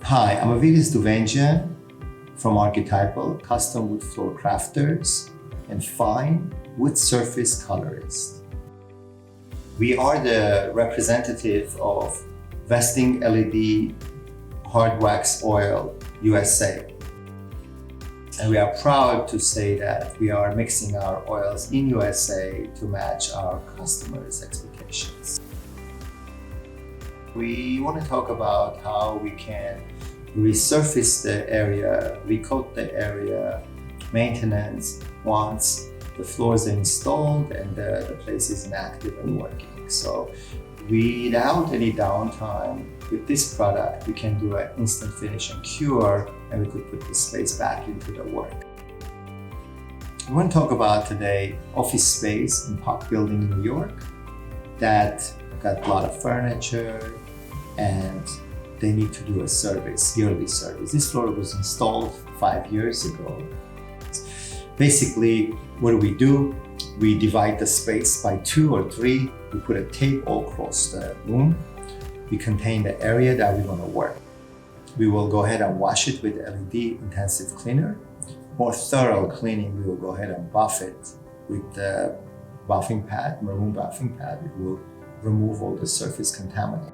Hi, I'm Avilis Duvenjan from Archetypal, custom wood floor crafters and fine wood surface colorist. We are the representative of Vesting LED Hardwax Oil USA. And we are proud to say that we are mixing our oils in USA to match our customers' expectations. We want to talk about how we can resurface the area, recoat the area, maintenance once the floors are installed and the place is inactive and working. So without any downtime, with this product, we can do an instant finish and cure, and we could put the space back into the work. We want to talk about today office space in Park Building in New York that got a lot of furniture and they need to do a service, yearly service. This floor was installed 5 years ago. Basically, what do? We divide the space by 2 or 3. We put a tape all across the room. We contain the area that we want to work. We will go ahead and wash it with LED intensive cleaner. More thorough cleaning, we will go ahead and buff it with the buffing pad, maroon buffing pad. It will remove all the surface contaminants.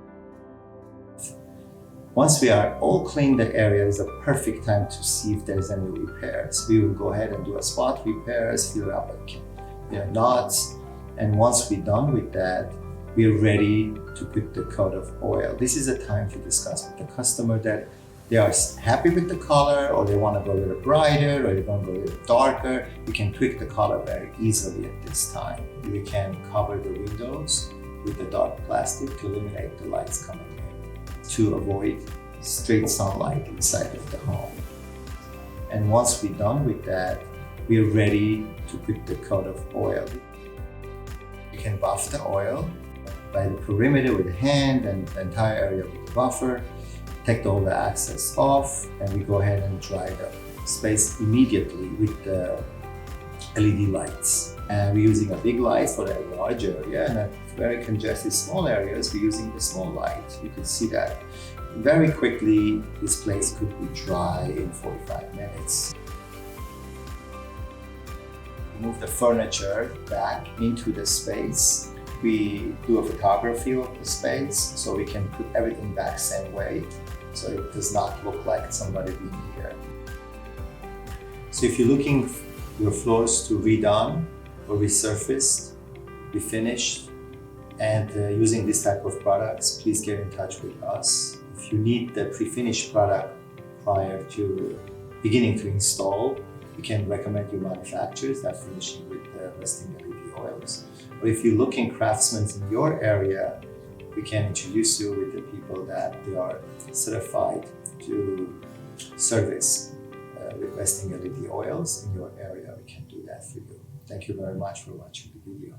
Once we are all cleaned, the area is a perfect time to see if there's any repairs. We will go ahead and do a spot repairs, fill it up with knots. And once we're done with that, we're ready to put the coat of oil. This is a time to discuss with the customer that they are happy with the color, or they want to go a little brighter, or they want to go a little darker. We can tweak the color very easily at this time. We can cover the windows with the dark plastic to eliminate the lights coming in, to avoid straight sunlight inside of the home. And once we're done with that, we're ready to put the coat of oil. You can buff the oil by the perimeter with the hand and the entire area with the buffer. Take all the excess off, and we go ahead and dry the space immediately with the LED lights. And we're using a big light for a large area, and a very congested small areas, we're using the small light. You can see that very quickly this place could be dry in 45 minutes. Move the furniture back into the space. We do a photography of the space so we can put everything back same way, so it does not look like somebody being here. So if you're looking for your floors to redone or resurfaced, refinished, and using this type of products, please get in touch with us. If you need the pre-finished product prior to beginning to install, we can recommend you manufacturers that finishing with Vesting LED oils. Or if you're looking craftsmen in your area, we can introduce you with the people that they are certified to service with Vesting LED oils in your area. We can do that for you. Thank you very much for watching the video.